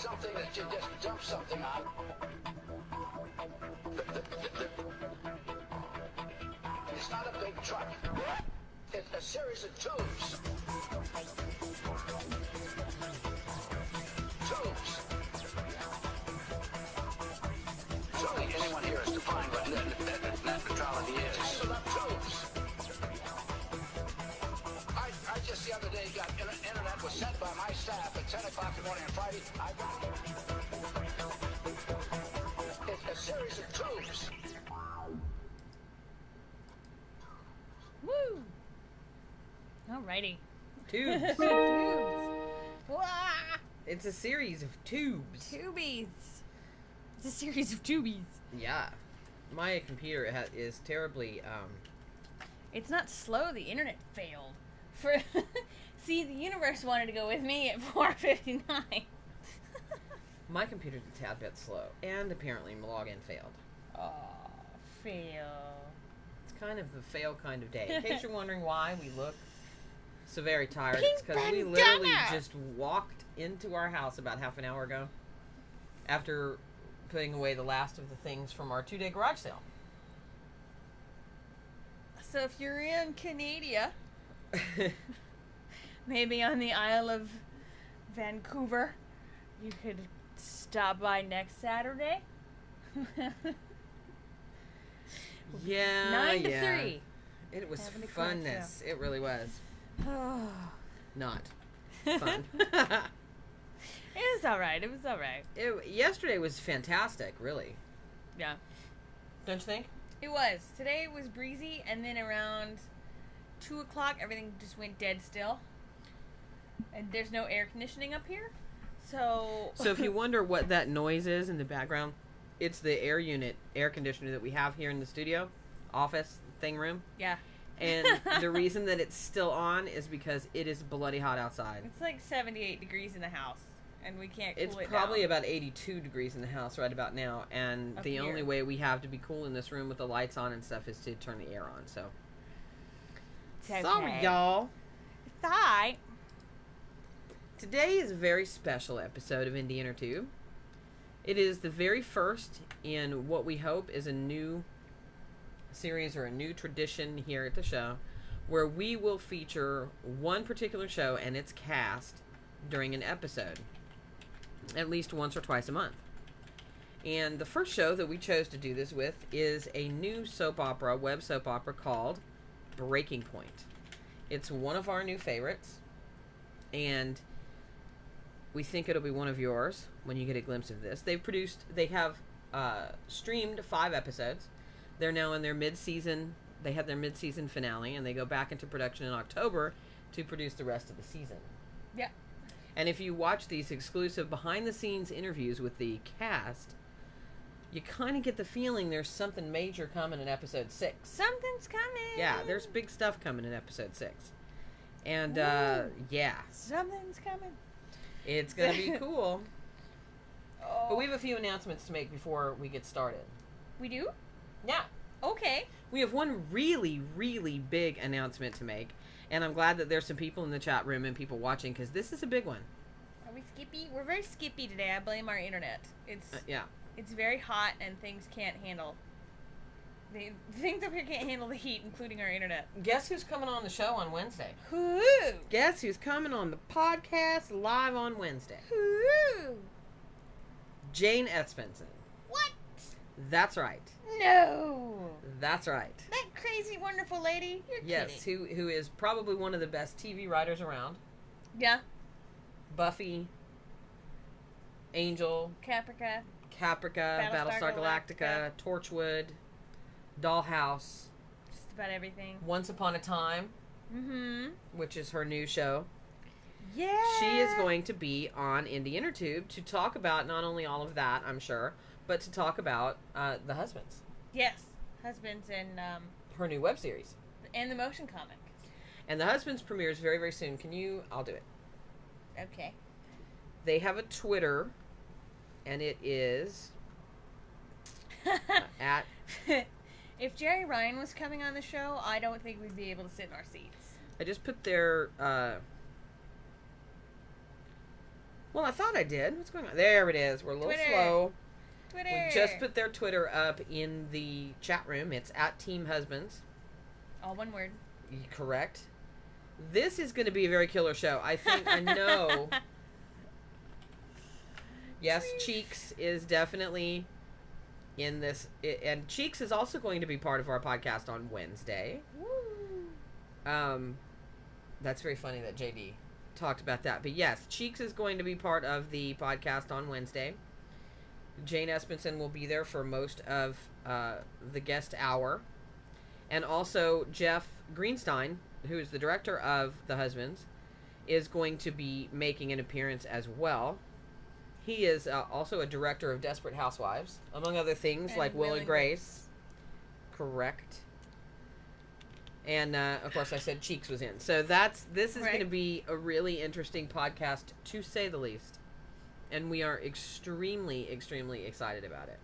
something that you just dump something on. It's not a big truck. It's a series of tubes. Tubes. Surely anyone here has defined what net neutrality is. Tangled up tubes. I just the other day got internet was sent by my staff at 10 o'clock in the morning on Friday. I got it. It's a series of tubes. Woo! Alrighty. Tubes. Tubes. Wah! It's a series of tubes. Tubies. It's a series of tubies. Yeah. My computer is terribly, It's not slow, the internet failed. See, the universe wanted to go with me at 4:59. my computer's a tad bit slow. And apparently my login failed. Oh, fail. It's kind of the fail kind of day. In case you're wondering why we look so very tired, Pink it's because we bandana. literally just walked into our house about half an hour ago after putting away the last of the things from our 2-day garage sale. So if you're in Canada, maybe on the Isle of Vancouver, you could stop by next Saturday. Yeah, 9 to yeah. 3. It was Having a garage funness. It really was. Oh. Not fun. It was alright. It was alright. Yesterday was fantastic, really. Yeah. Don't you think? It was. Today it was breezy, and then around 2 o'clock, everything just went dead still. And there's no air conditioning up here, so... So if you wonder what that noise is in the background, it's the air conditioner that we have here in the studio, office, thing room. Yeah. And the reason that it's still on is because it is bloody hot outside. It's like 78 degrees in the house, and we can't cool It's it probably down. about 82 degrees in the house right about now, and Up the here. only way we have to be cool in this room with the lights on and stuff is to turn the air on, so. It's okay. Sorry, y'all. It's alright. Today is a very special episode of Indie Intertube. It is the very first in what we hope is a new series or a new tradition here at the show, where we will feature one particular show and its cast during an episode, at least once or twice a month. And the first show that we chose to do this with is a new soap opera, web soap opera called Breaking Point. It's one of our new favorites, and we think it'll be one of yours when you get a glimpse of this. They have streamed 5 episodes. They're now in their mid-season. They had their mid-season finale, and they go back into production in October to produce the rest of the season. Yeah. And if you watch these exclusive behind-the-scenes interviews with the cast, you kind of get the feeling there's something major coming in episode 6. Something's coming. Yeah, there's big stuff coming in episode 6. And, yeah. Something's coming. It's going to be cool. Oh. But we have a few announcements to make before we get started. We do? Yeah. Okay. We have one really, really big announcement to make. And I'm glad that there's some people in the chat room and people watching, because this is a big one. Are we skippy? We're very skippy today. I blame our internet. Yeah. It's very hot and things can't handle. The things up here can't handle the heat, including our internet. Guess who's coming on the show on Wednesday? Who? Guess who's coming on the podcast live on Wednesday? Who? Jane Espenson. What? That's right. No. That's right. That crazy, wonderful lady? You're Yes, kidding. who is probably one of the best TV writers around. Yeah. Buffy, Angel, Caprica. Battlestar Galactica, Torchwood, Dollhouse, Just about everything. Once Upon a Time, Mm-hmm. which is her new show. Yeah. She is going to be on Indie Intertube to talk about not only all of that, I'm sure, but to talk about The Husbands. Yes. Husbands and Her new web series. the motion comic. And The Husbands premieres very, very soon. I'll do it. Okay. They have a Twitter, and it is at... If Jerry Ryan was coming on the show, I don't think we'd be able to sit in our seats. I just put their Well, I thought I did. What's going on? There it is. We're a little Twitter. slow. Twitter. We just put their Twitter up in the chat room. It's at Team Husbands. All one word. Correct. This is going to be a very killer show. I think I know. Yes, Cheeks is definitely in this. And Cheeks is also going to be part of our podcast on Wednesday. Woo. That's very funny that JD talked about that. But yes, Cheeks is going to be part of the podcast on Wednesday. Jane Espenson will be there for most of the guest hour. And also Jeff Greenstein, who is the director of The Husbands, is going to be making an appearance as well. He is also a director of Desperate Housewives, among other things, And like Will and Grace. Correct. And, of course, I said Cheeks was in. So this is going to be a really interesting podcast, to say the least. And we are extremely, extremely excited about it.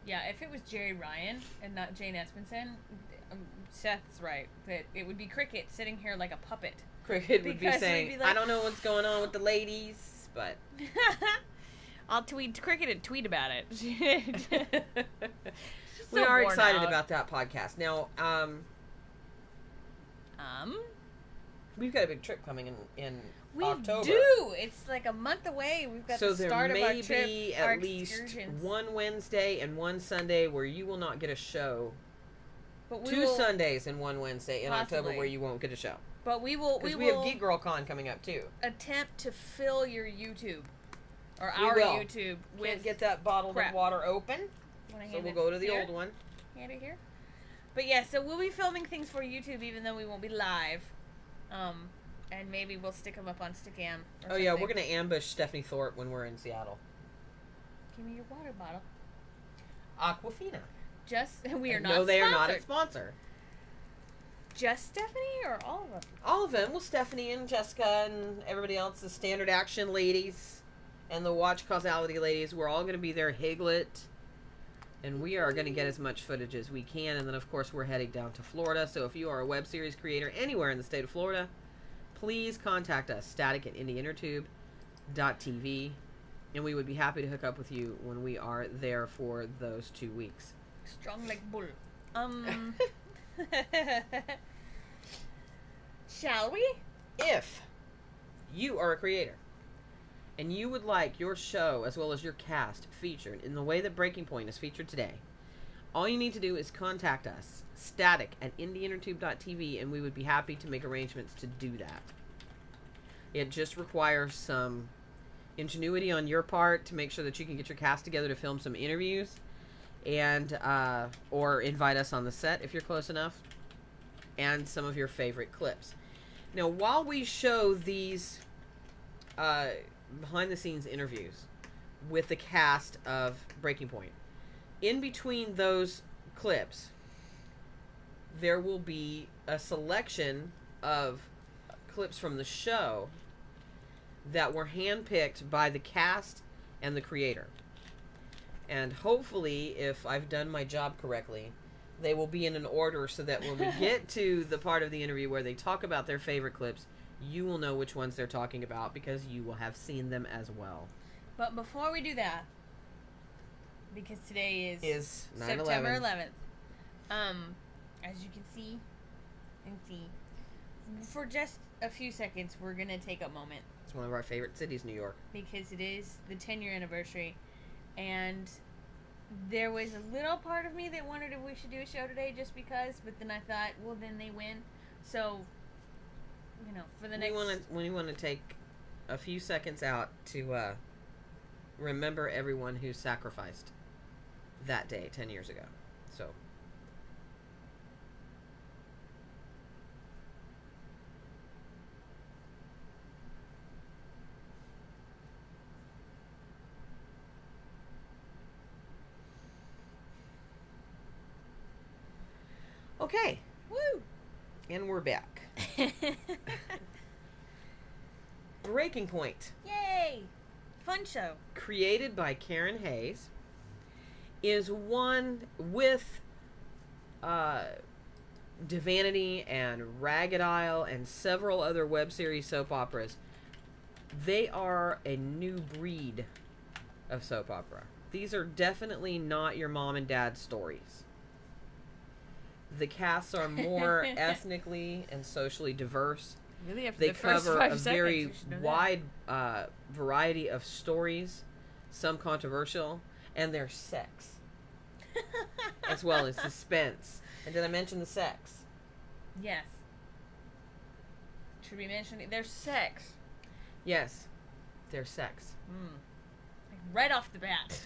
Yeah, if it was Jerry Ryan and not Jane Espenson, Seth's right. That it would be Cricket sitting here like a puppet. Cricket would be Because saying, we'd be like- I don't know what's going on with the ladies, but... I'll tweet Cricket and tweet about it. We are excited about that podcast. Now, we've got a big trip coming in we October. do. It's like a month away. We've got So the start there of our may trip. be our at least excursions. one Wednesday and one Sunday where you will not get a show. But we Two will, Sundays and one Wednesday in October Possibly. where you won't get a show. But we will. Because We we will have Geek Girl Con coming up too. attempt to fill your YouTube or We our will. YouTube Can't with. get that bottle crap. of water open, Wanna so hand we'll it go to the here? old one. Hand it here. But yeah, so we'll be filming things for YouTube even though we won't be live. And maybe we'll stick them up on Stickam. Oh yeah, we're gonna ambush Stephanie Thorpe when we're in Seattle. Give me your water bottle. Aquafina. Just we are And not. no, they are not a sponsored. sponsor. Just Stephanie or all of them? All of them. Well, Stephanie and Jessica and everybody else, the Standard Action ladies and the Watch Causality ladies, we're all going to be there. Higlet. And we are going to get as much footage as we can. And then, of course, we're heading down to Florida. So if you are a web series creator anywhere in the state of Florida, please contact us, static@indieintertube.tv. And we would be happy to hook up with you when we are there for those 2 weeks. Strong like bull. Shall we? If you are a creator and you would like your show as well as your cast featured in the way that Breaking Point is featured today, all you need to do is contact us, static@indieintertube.tv, and we would be happy to make arrangements to do that. It just requires some ingenuity on your part to make sure that you can get your cast together to film some interviews and or invite us on the set if you're close enough, and some of your favorite clips. Now, while we show these behind-the-scenes interviews with the cast of Breaking Point, in between those clips, there will be a selection of clips from the show that were handpicked by the cast and the creator. And hopefully, if I've done my job correctly, they will be in an order so that when we get to the part of the interview where they talk about their favorite clips, you will know which ones they're talking about because you will have seen them as well. But before we do that, because today Is 9/11. September 11th. As you can see, for just a few seconds, we're gonna take a moment It's one of our favorite cities, New York. because it is the 10-year anniversary, and there was a little part of me that wondered if we should do a show today just because, but then I thought, well, then they win, so for the next. We want to take a few seconds out to remember everyone who sacrificed that day 10 years ago. So. Okay. Woo! And we're back. Breaking Point, Yay! Fun show. created by Karen Hayes, is one with Divinity and Ragged Isle and several other web series soap operas They are a new breed of soap opera. These are definitely not your mom and dad stories. The casts are more ethnically and socially diverse. Really, after They the first cover 5 a seconds, very you should know that. wide variety of stories, some controversial, and their sex, as well as suspense. And did I mention the sex? Yes. Should we mention it? There's sex. Yes, their sex. Like right off the bat.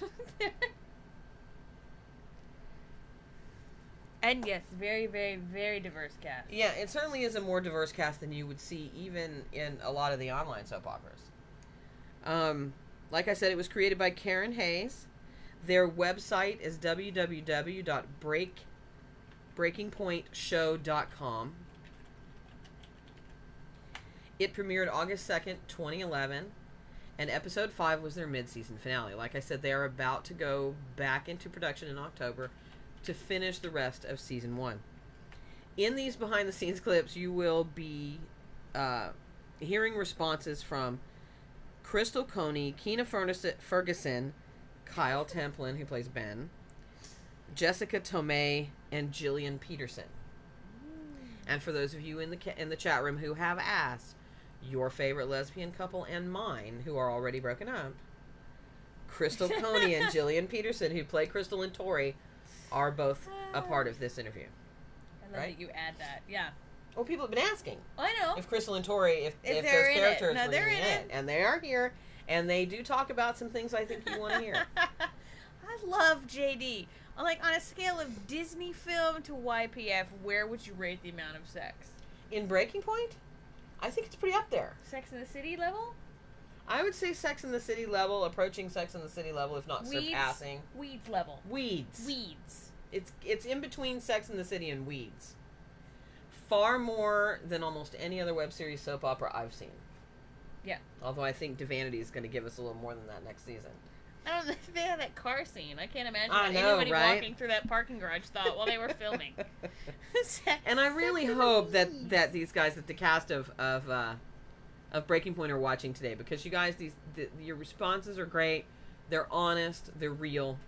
And yes, very, very, very diverse cast. Yeah, it certainly is a more diverse cast than you would see even in a lot of the online soap operas. Like I said, it was created by Karen Hayes. Their website is www.breakingpointshow.com. It premiered August 2nd, 2011, and episode 5 was their mid-season finale. Like I said, they are about to go back into production in October to finish the rest of season 1. In these behind-the-scenes clips, you will be hearing responses from Crystal Coney, Keena Ferguson, Kyle Templin, who plays Ben, Jessica Tomei, and Jillian Peterson. And for those of you in the chat room who have asked, your favorite lesbian couple and mine, who are already broken up, Crystal Coney and Jillian Peterson, who play Crystal and Tori, are both a part of this interview. I love that you add that. Yeah. Well, people have been asking I know. if Crystal and Tori, if those they're in it. characters No, were they're in in it. it. And they are here, and they do talk about some things I think you want to hear. I love JD. On a scale of Disney film to YPF, where would you rate the amount of sex? In Breaking Point, I think it's pretty up there. Sex in the City level? I would say Sex in the City level, approaching Sex in the City level, if not surpassing. Weeds level. Weeds. Weeds. It's in between Sex in the City and Weeds. Far more than almost any other web series soap opera I've seen. Yeah. Although I think Divinity is going to give us a little more than that next season. I don't know if they had that car scene. I can't imagine I what know, anybody right? walking through that parking garage thought while they were filming. And I really hope that these guys, that the cast of Breaking Point are watching today, because you guys, your responses are great. They're honest. They're real.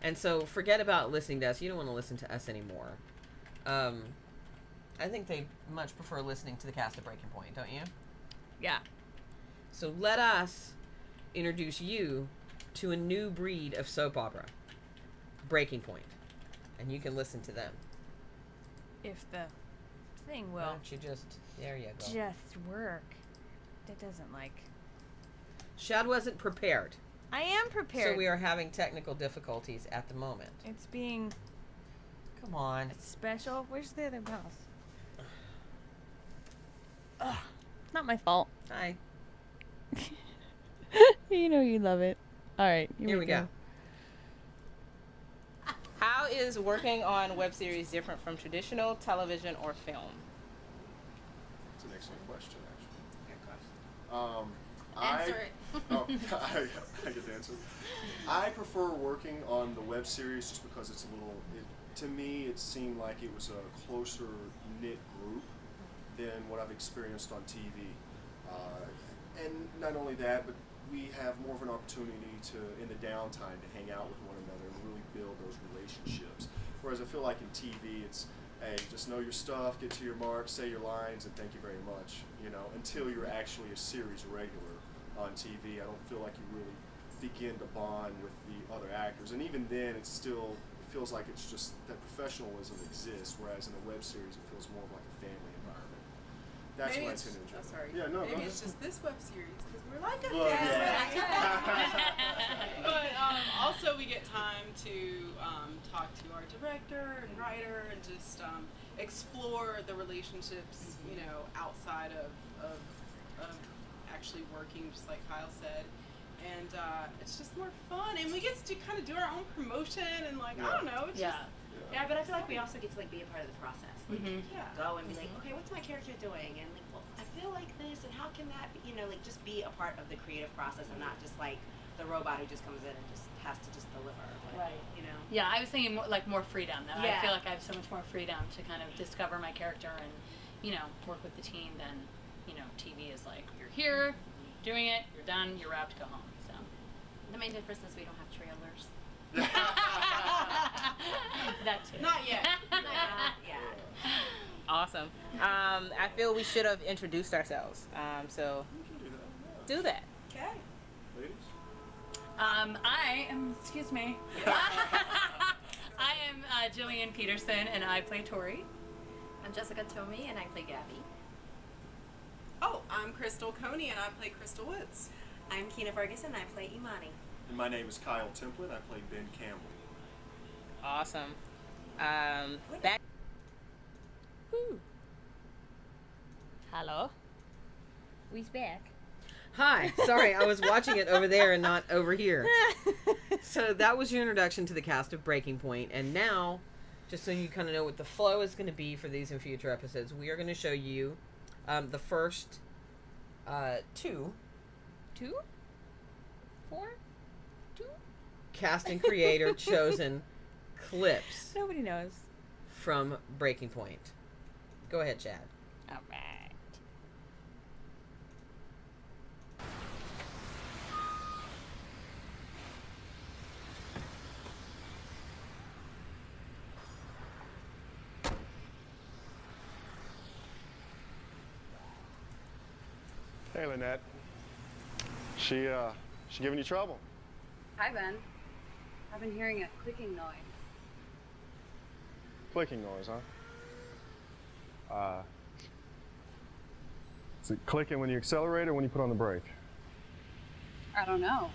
And so forget about listening to us. You don't want to listen to us anymore. I think they much prefer listening to the cast of Breaking Point, don't you? Yeah. So let us introduce you to a new breed of soap opera, Breaking Point, and you can listen to them. If the thing Why will don't you just, there you go. just work. It doesn't Shad wasn't prepared, I am prepared. so we are having technical difficulties at the moment. It's being Come on. special. Where's the other mouse? Ugh. It's not my fault. Hi. You know you love it. All right. Here we go. How is working on web series different from traditional television or film? It's an excellent question, Answer it. I get the answer. I prefer working on the web series just because it's a little. To me, it seemed like it was a closer knit group than what I've experienced on TV. And not only that, but we have more of an opportunity to, in the downtime, to hang out with one another and really build those relationships. Whereas I feel like in TV, it's, hey, just know your stuff, get to your mark, say your lines, and thank you very much. You know, until you're actually a series regular on TV, I don't feel like you really begin to bond with the other actors. And even then, it feels like it's just that professionalism exists, whereas in a web series, it feels more of like a family environment. That's Maybe what I it's, tend to enjoy. oh, sorry. Yeah, no, Maybe go it's ahead. just this web series because we're like a Well, family. But also we get time to talk to our director and writer and just explore the relationships, you know, outside of actually working, just like Kyle said. And it's just more fun, and we get to kind of do our own promotion and I don't know, it's Yeah, but I feel like we also get to be a part of the process. Go and be like, okay, what's my character doing? And well, I feel like this, and how can that be? Just be a part of the creative process and not just like the robot who just comes in and just has to just deliver. But, Right. Yeah, I was thinking more freedom. Though. Yeah. I feel like I have so much more freedom to kind of discover my character and, work with the team than, TV is like, you're here, doing it, you're done, you're wrapped, go home. So The main difference is we don't have trailers. that too. Not yet. Yeah. Awesome. I feel we should have introduced ourselves. So do that. Okay. Ladies? I am, excuse me. I am Jillian Peterson, and I play Tori. I'm Jessica Tomey, and I play Gabby. Oh, I'm Crystal Coney, and I play Crystal Woods. I'm Keena Ferguson, I play Imani. And my name is Kyle Templin. I play Ben Campbell. Awesome. Back. Whew. Hello. We's back. Hi. Sorry, I was watching it over there and not over here. So that was your introduction to the cast of Breaking Point, and now, just so you kind of know what the flow is going to be for these and future episodes, we are going to show you the first two cast and creator chosen clips Nobody knows. from Breaking Point. Go ahead, Chad. All right. Hey, Lynette. She giving you trouble? Hi, Ben. I've been hearing a clicking noise. Clicking noise, huh? Is it clicking when you accelerate or when you put on the brake? I don't know.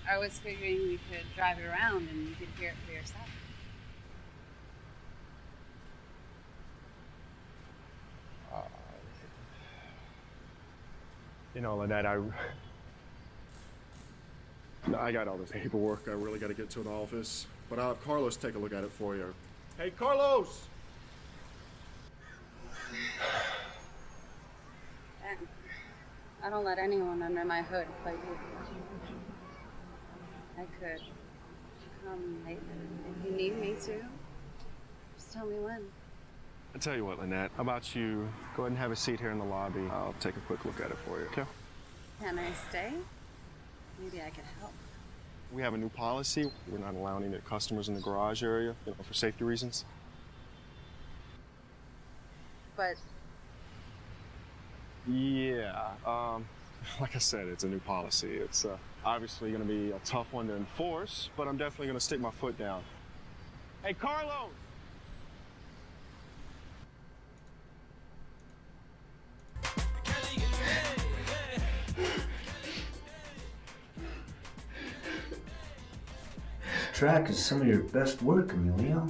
I was figuring we could drive it around and you could hear it for yourself. You know, Lynette, I got all this paperwork I really got to get to an office, but I'll have Carlos take a look at it for you. Hey, Carlos! Ben, I don't let anyone under my hood but you. I could come later if you need me to. Just tell me when. I tell you what, Lynette, how about you go ahead and have a seat here in the lobby? I'll take a quick look at it for you, okay? Can I stay? Maybe I could help. We have a new policy. We're not allowing any customers in the garage area, for safety reasons. But Yeah, like I said, it's a new policy. It's obviously going to be a tough one to enforce, but I'm definitely going to stick my foot down. Hey, Carlos! Track is some of your best work, Emilio.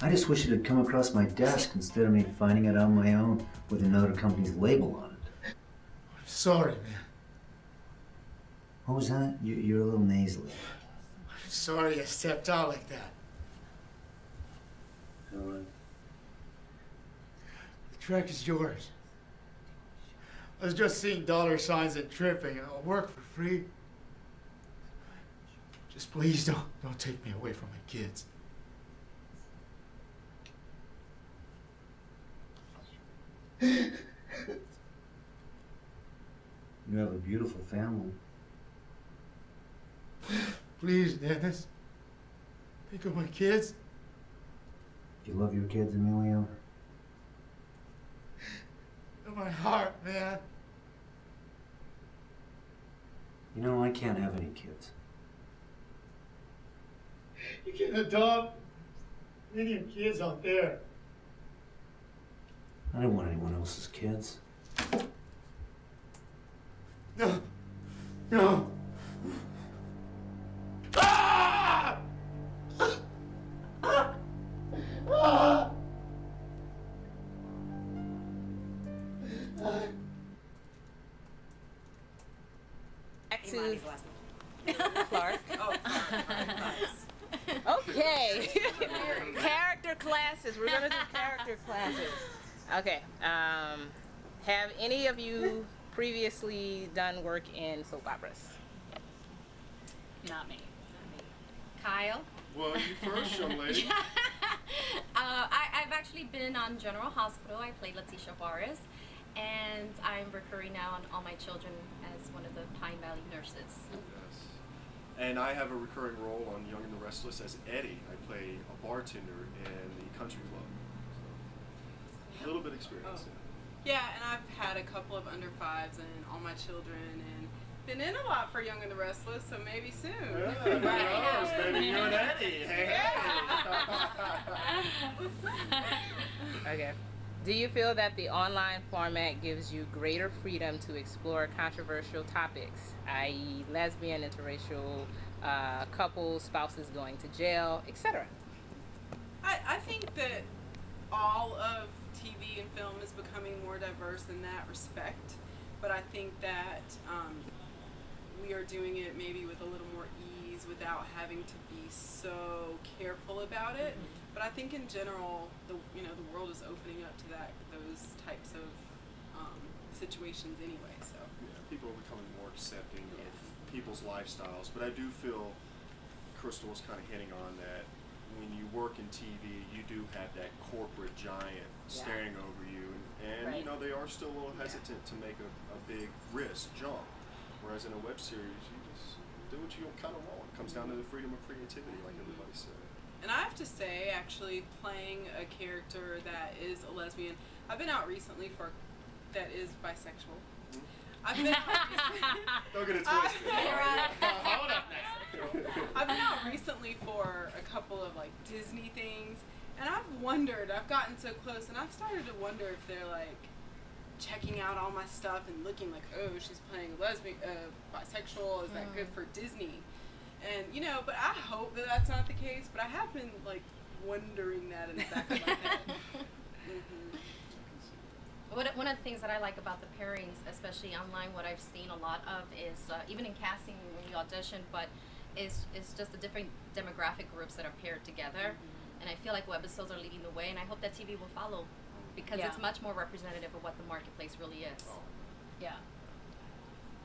I just wish it had come across my desk instead of me finding it on my own with another company's label on it. I'm sorry, man. What was that? You're a little nasally. I'm sorry I stepped out like that. The track is yours. I was just seeing dollar signs and tripping. I'll work for free. Just please don't take me away from my kids. You have a beautiful family. Please, Dennis. Think of my kids. You love your kids, Emilio? In my heart, man. You know, I can't have any kids. You can adopt Indian kids out there. I don't want anyone else's kids. No. No. Ah! Ah! Back to Imani's last name. Clark. Okay. Character classes. We're gonna do character classes. Okay. Have any of you previously done work in soap operas? Not me. Kyle? Well, you first, young lady. I've actually been on General Hospital. I played Destini Shadhavar, and I'm recurring now on All My Children as one of the Pine Valley nurses. Yes. And I have a recurring role on Young and the Restless as Eddie. I play a bartender in the country club. So, a little bit experience. Yeah, and I've had a couple of under fives and All My Children, and been in a lot for Young and the Restless, so maybe soon. Yeah, who knows? Maybe you and Eddie. Hey, Okay. Do you feel that the online format gives you greater freedom to explore controversial topics, i.e., lesbian, interracial couples, spouses going to jail, etc.? I think that all of TV and film is becoming more diverse in that respect, but I think that we are doing it maybe with a little more ease without having to be so careful about it. But I think in general, the world is opening up to those types of situations anyway. So yeah, people are becoming more accepting of people's lifestyles. But I do feel Crystal was kind of hitting on that. When you work in TV, you do have that corporate giant staring over you, and you know they are still a little hesitant to make a big risk jump. Whereas in a web series, you just do what you kind of want. It comes down to the freedom of creativity, like everybody said. And I have to say, actually, playing a character that is a lesbian, I've been out recently that is bisexual. I've been out recently. Don't get it twisted. Hold up now. I've been out recently for a couple of like Disney things, and I've gotten so close, and I've started to wonder if they're like checking out all my stuff and looking like, oh, she's playing lesbian, bisexual, is that good for Disney? And, but I hope that that's not the case, but I have been, like, wondering that in the back of my head. One of the things that I like about the pairings, especially online, what I've seen a lot of is, even in casting when you audition, but is just the different demographic groups that are paired together. And I feel like webisodes are leading the way, and I hope that TV will follow, because it's much more representative of what the marketplace really is. Yeah.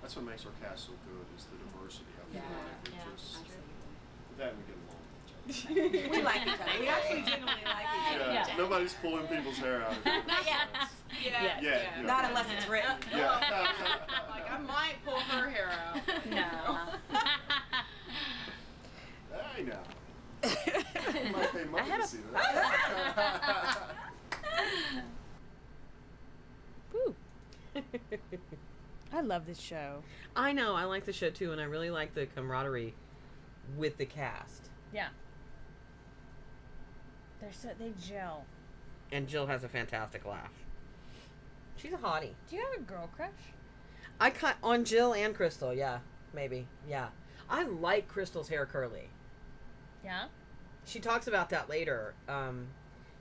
That's what makes our cast so good, is the diversity. I feel like we just, with that we get along. We like each other. We actually genuinely like each other. Yeah. Nobody's pulling people's hair out of it. Not yet. Yeah. Not unless it's written. Like, I might pull her hair out. No. Hey, now. Might pay money to see that. Woo. I love this show. I know, I like the show too, and I really like the camaraderie with the cast. Yeah. They gel. And Jill has a fantastic laugh. She's a hottie. Do you have a girl crush? I cut on Jill and Crystal, yeah. Maybe. Yeah. I like Crystal's hair curly. Yeah? She talks about that later,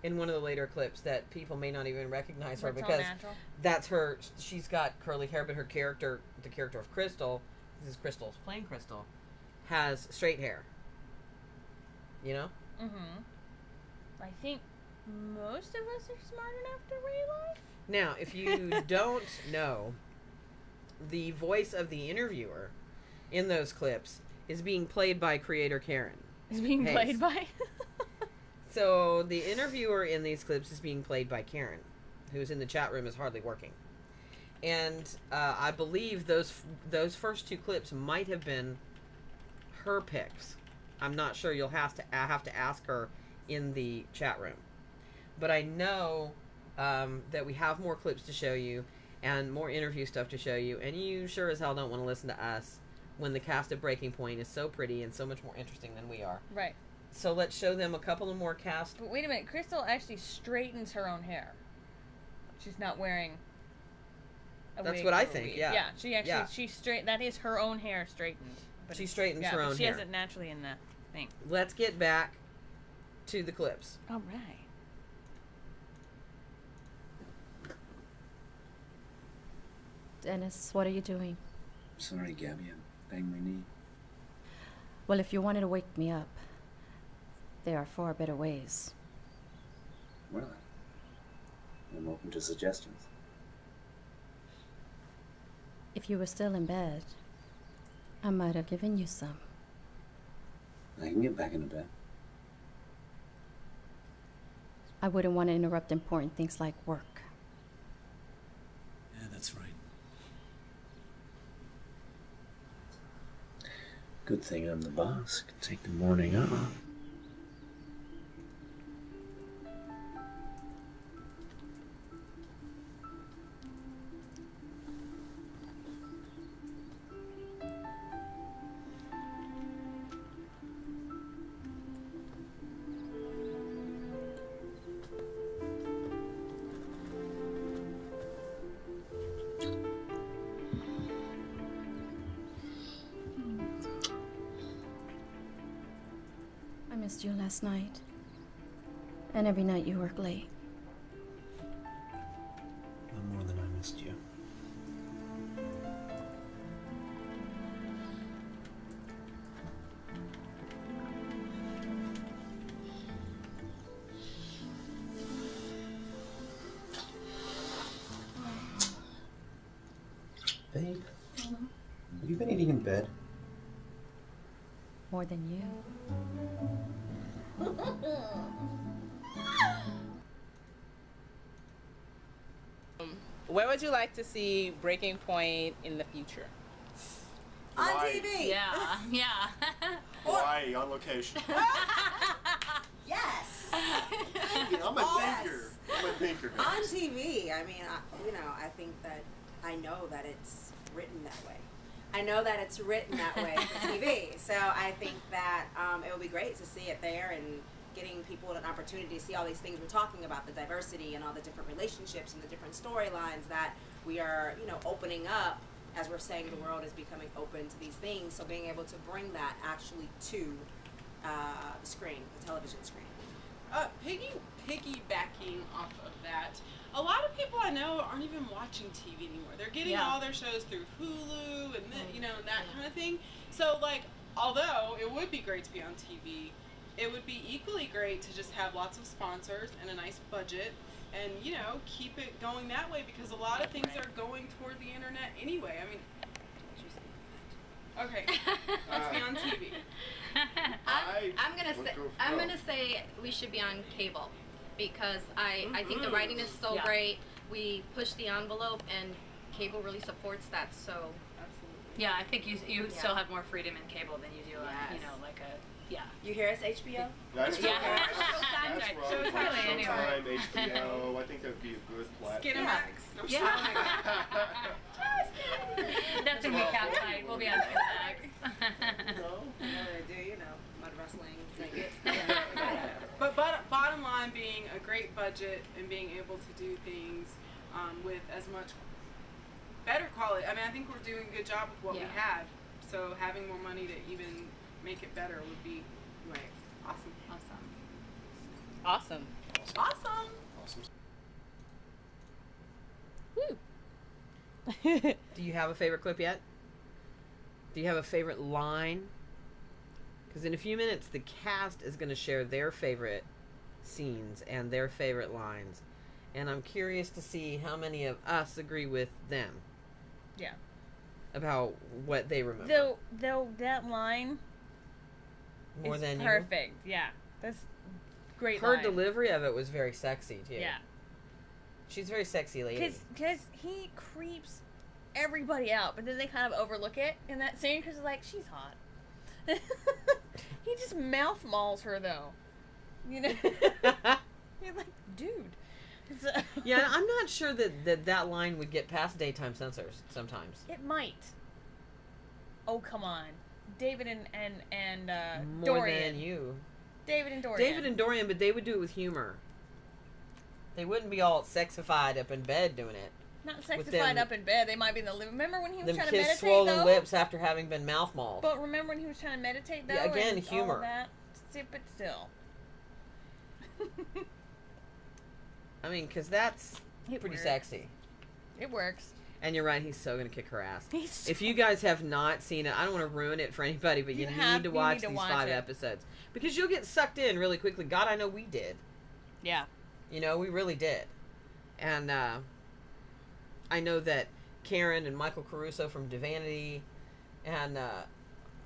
in one of the later clips, that people may not even recognize her because that's her. She's got curly hair, but her character, the character of Crystal, this is Crystal's playing Crystal, has straight hair. You know? I think most of us are smart enough to realize. Now, if you don't know, the voice of the interviewer in those clips is being played by creator Karen. Is being Hayes. played by? So the interviewer in these clips is being played by Karen, who's in the chat room, is hardly working. And I believe those first two clips might have been her picks. I'm not sure. I have to ask her in the chat room. But I know that we have more clips to show you and more interview stuff to show you, and you sure as hell don't want to listen to us when the cast of Breaking Point is so pretty and so much more interesting than we are. Right. So let's show them a couple of more cast. But wait a minute, Crystal actually straightens her own hair. She's not wearing a That's wig what I or a think, weave. yeah. Yeah, she actually, that is her own hair straightened. But She straightens her but own she hair. has it naturally in the thing. Let's get back to the clips. All right. Dennis, what are you doing? Sorry, Gabby, I banged my knee. Well, if you wanted to wake me up, there are far better ways. Well, I'm open to suggestions. If you were still in bed, I might have given you some. I can get back into bed. I wouldn't want to interrupt important things like work. Yeah, that's right. Good thing I'm the boss. Can take the morning off. I missed you last night. And every night you work late. No more than I missed you. Babe, have you been eating in bed? More than you. Where would you like to see Breaking Point in the future? On Hawaii. TV. Yeah, yeah. Hawaii, on location. Yes. I'm a thinker. I'm a thinker, On guys. TV. I mean, I think that I know that it's written that way. I know that it's written that way for TV. So I think that it would be great to see it there and getting people an opportunity to see all these things we're talking about, the diversity and all the different relationships and the different storylines that we are, opening up as we're saying the world is becoming open to these things. So being able to bring that actually to the screen, the television screen. Piggybacking off of that, a lot of people I know aren't even watching TV anymore. They're getting all their shows through Hulu and that kind of thing. So although it would be great to be on TV, it would be equally great to just have lots of sponsors and a nice budget and keep it going that way, because a lot of things are going toward the internet anyway. I mean, okay, let's be on TV. I'm gonna say we should be on cable, because I think the writing is so great. We push the envelope, and cable really supports that. So Yeah, I think you still have more freedom in cable than you do on, You hear us, HBO? That's Yeah. right. Showtime. That's right. Showtime. Showtime, HBO. I think that would be a good platform. Skinamax. Yeah. That's gonna be cat fight. We'll be on Skinamax. They do, mud wrestling, naked. But bottom line being a great budget and being able to do things with as much better quality. I mean, I think we're doing a good job with what we have. So having more money to even make it better would be awesome. Awesome. Woo! Do you have a favorite clip yet? Do you have a favorite line? Because in a few minutes, the cast is going to share their favorite scenes and their favorite lines. And I'm curious to see how many of us agree with them. Yeah. About what they remember. Though that line More is than perfect. Yeah. That's great Her line. delivery of it was very sexy, too. Yeah. She's a very sexy lady. Because he creeps everybody out, but then they kind of overlook it in that scene because it's like, she's hot. He just mouth mauls her, though. You're like, dude. Yeah, I'm not sure that line would get past daytime censors sometimes. It might. Oh, come on. David and More Dorian. than you. David and Dorian. David and Dorian, but they would do it with humor. They wouldn't be all sexified up in bed doing it. Not sexified up in bed. They might be in the living. Remember when he was Them trying to kiss meditate, swollen though? lips after having been mouth mauled. But remember when he was trying to meditate, though? Yeah, again, and humor. All of that? But still. I mean, because that's pretty works. sexy. It works. And you're right, he's so going to kick her ass. If you guys have not seen it, I don't want to ruin it for anybody, but you need to watch these 5 episodes. Because you'll get sucked in really quickly. God, I know we did. Yeah. We really did. And I know that Karen and Michael Caruso from Divinity and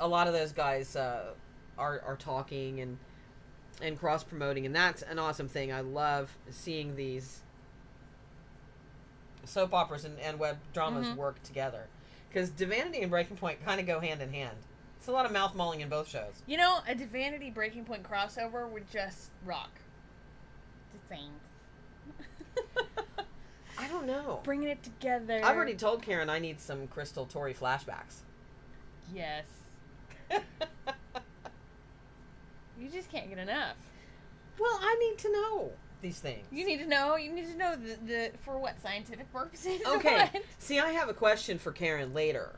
a lot of those guys are talking, and and cross promoting, and that's an awesome thing. I love seeing these soap operas and web dramas work together, because Divinity and Breaking Point kind of go hand in hand. It's a lot of mouth mauling in both shows. You know, a Divinity Breaking Point crossover would just rock. The same. I don't know. Bringing it together. I've already told Karen I need some Crystal Tori flashbacks. Yes. You just can't get enough. Well, I need to know these things. You need to know. You need to know the for what, scientific purposes? Okay. What? See, I have a question for Karen later.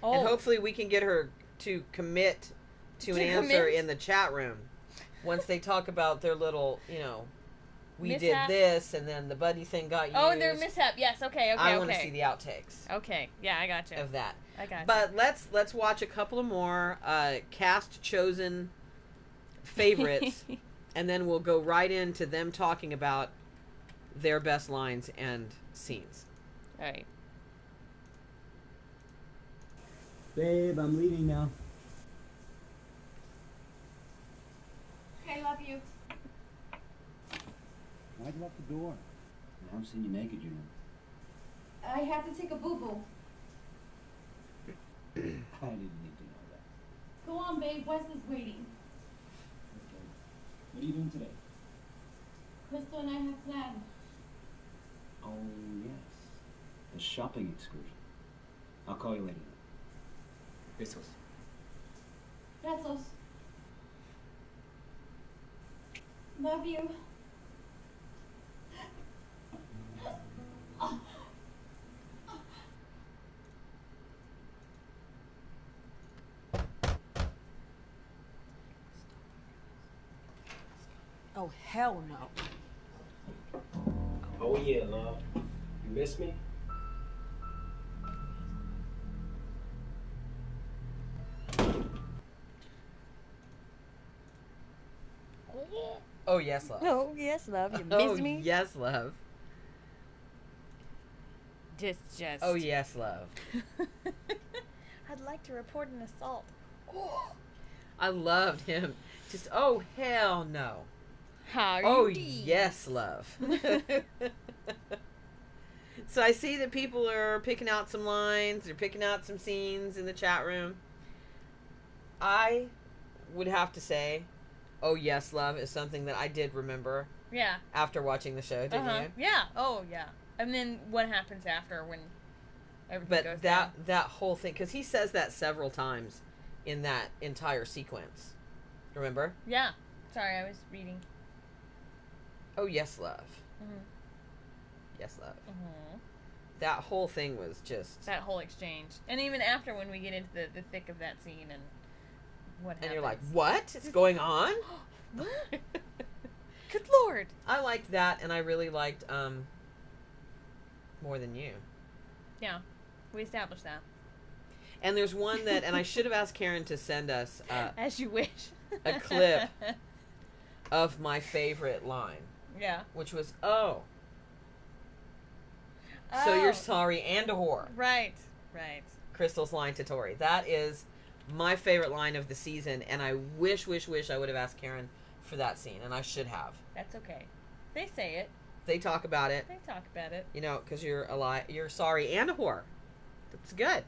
Oh. And hopefully we can get her to commit to an answer in the chat room once they talk about their little, we Mishap. did this and then the buddy thing got used. Oh, and their mishap. Yes. Okay. I want to see the outtakes. Okay. Yeah, I got you. Of that. I got you. But let's watch a couple of more cast chosen favorites, and then we'll go right into them talking about their best lines and scenes. All right. Babe, I'm leaving now. Okay, love you. Why'd you lock the door? I haven't seen you naked, you know. I have to take a boo-boo. I didn't need to know that. Go on, babe. Wesley's waiting. Okay. What are you doing today? Crystal and I have plans. Oh, yes. The shopping excursion. I'll call you later. Besos. Besos. Love you. Oh, hell no. Oh yeah, love. You miss me? Oh, yes, love. Oh, yes, love. You Oh, miss me? yes, love. Just. Oh, yes, love. I'd like to report an assault. Oh, I loved him. Just, oh, hell no. How Oh, you yes, love. So I see that people are picking out some lines. They're picking out some scenes in the chat room. I would have to say, oh, yes, love is something that I did remember. Yeah. After watching the show, didn't you? Yeah. Oh, yeah. And then what happens after when everything goes But down? that whole thing, because he says that several times in that entire sequence. Remember? Yeah. Sorry, I was reading. Oh, yes, love. Mm-hmm. Yes, love. Mm-hmm. That whole thing was just... That whole exchange. And even after when we get into the thick of that scene and what happens. And you're like, what is going on? What? Good Lord. I liked that, and I really liked More Than You. Yeah. We established that. And there's one that, and I should have asked Karen to send us as you wish, a clip of my favorite line. Yeah. Which was, oh. So you're sorry and a whore. Right. Right. Crystal's line to Tori. That is my favorite line of the season, and I wish I would have asked Karen for that scene, and I should have. That's okay. They say it. They talk about it. They talk about it. You know, because you're sorry and a whore. That's good.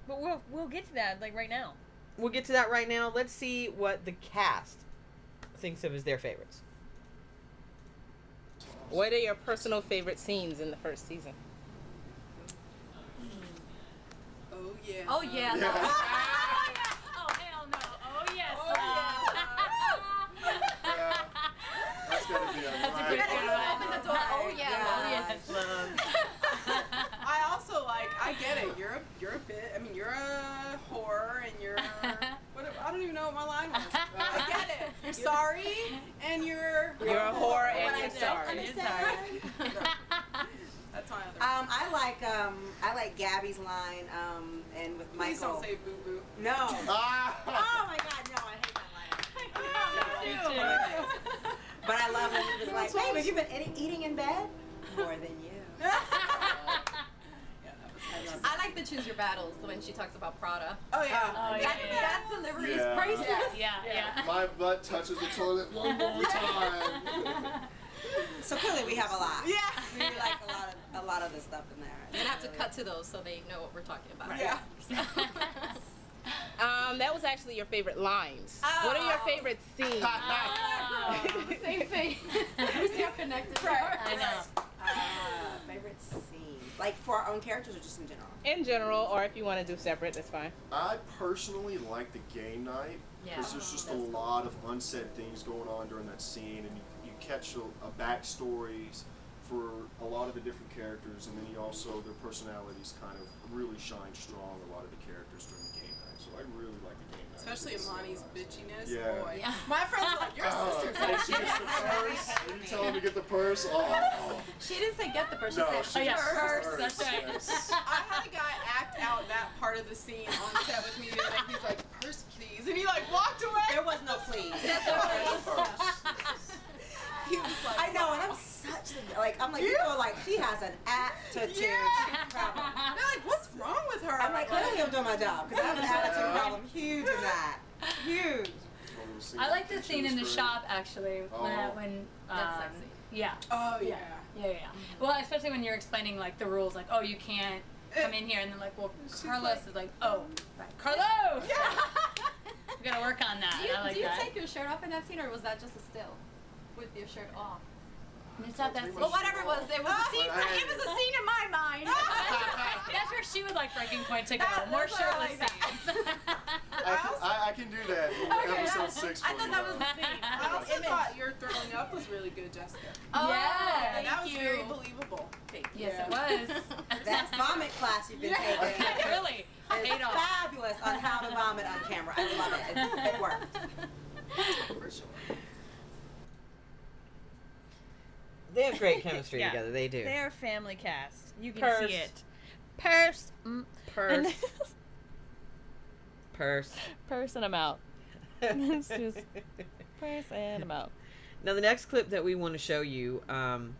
But we'll get to that like right now. We'll get to that right now. Let's see what the cast thinks of as their favorites. What are your personal favorite scenes in the first season? Oh yeah. Oh yeah. Oh hell no. Oh yes. That's gotta be a That's a good one. Open the door. Oh yeah. Oh yes. I also I get it. You're a bit. I mean, you're a whore, and you're. I don't even know what my line was. I get it. You're sorry, and you're. You're a whore, and you're sorry. That's my other. I like Gabby's line, and with Michael. Please don't say boo boo. No. Oh my God, no! I hate that line. But I love when he was like, "Babe, have you been eating in bed? More than you." I like the choose your battles when she talks about Prada. Oh yeah. That delivery is priceless. Yeah. My butt touches the toilet one more time. So clearly we have a lot. Yeah. We like a lot of the stuff in there. You're gonna have to cut to those so they know what we're talking about. Yeah. That was actually your favorite lines. What are your favorite scenes? Same thing. We're still connected. I know. Favorite scenes, like for our own characters or just in general? In general, or if you want to do separate, that's fine. I personally like the game night because there's just a lot of unsaid things going on during that scene, and you catch a backstories for a lot of the different characters, and then you also, their personalities kind of really shine strong, a lot of the characters during the game night. So I really like the game night. Especially Imani's bitchiness. Yeah. Boy. Yeah. My friends were like, your sister's and she gets the purse. And you tell him to get the purse. Oh. She didn't say get the purse. No, She said purse. That's right. Yes. I had a guy act out that part of the scene on set with me, and he's like, purse please, and he like walked away. There was no please. He was like, I know, and I'm such a, like, I'm like, people are like, she has an attitude problem. They're like, what's wrong with her? I'm like, clearly I'm doing my job, because I have an attitude problem huge in that. Huge. I like the scene in the shop actually when That's sexy. Yeah. Oh yeah. Yeah. Well, especially when you're explaining like the rules, like, oh, you can't come in here, and then like, well, Carlos is like, oh, right. Carlos. Yeah. We gotta work on that. I like do you that. take your shirt off in that scene, or was that just a still with your shirt off? It's not that. Well, whatever it was a scene. It was a scene in my mind. That's where she would like breaking point to go. More shirtless scenes. I can do that in episode 6 I thought that was the scene. I also thought your throwing up was really good, Jessica. Oh, yeah, thank that was you. very believable. Yes, it was. That vomit class you've been taking. Really. It's Paid off. fabulous on how to vomit on camera. I love it. It worked. For sure. They have great chemistry together. They do. They're a family cast. You can Purse. see it. Purse. Purse. Purse. Purse and I'm out. It's just purse and I'm out. Now the next clip that we want to show you, and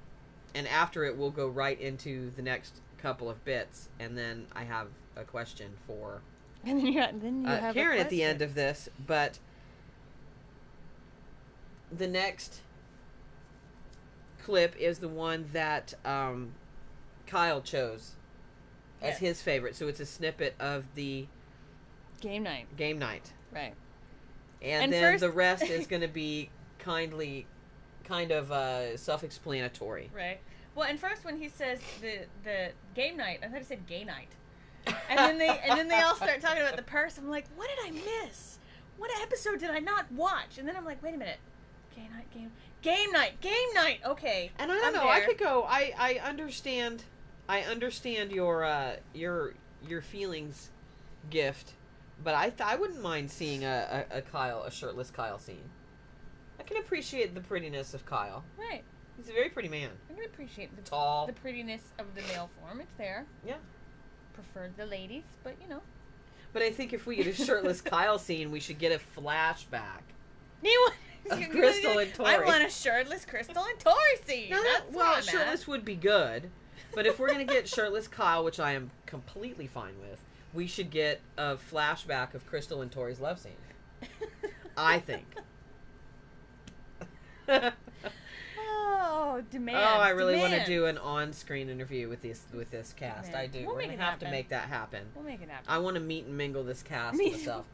after it we'll go right into the next couple of bits, and then I have a question for And then you have Karen a at the end question. of this, but the next clip is the one that Kyle chose as his favorite. So it's a snippet of the game night. Right. And then the rest is going to be kind of self-explanatory. Right. Well, and first when he says the game night, I thought he said gay night. And then they all start talking about the purse. I'm like, what did I miss? What episode did I not watch? And then I'm like, wait a minute. Game night. Okay. And I don't know. I could go. I understand. I understand your feelings, gift, but I wouldn't mind seeing a shirtless Kyle scene. I can appreciate the prettiness of Kyle. Right. He's a very pretty man. I can appreciate Tall. the prettiness of the male form. It's there. Yeah. Preferred the ladies, but you know. But I think if we get a shirtless Kyle scene, we should get a flashback. Of Crystal and Tori. I want a shirtless Crystal and Tori scene. That's shirtless would be good, but if we're gonna get shirtless Kyle, which I am completely fine with, we should get a flashback of Crystal and Tori's love scene. I think. Demand. Oh, I really want to do an on-screen interview with this cast. Demand. I do. We'll We're make gonna it have to happen. make that happen. We'll make it happen. I want to meet and mingle this cast myself.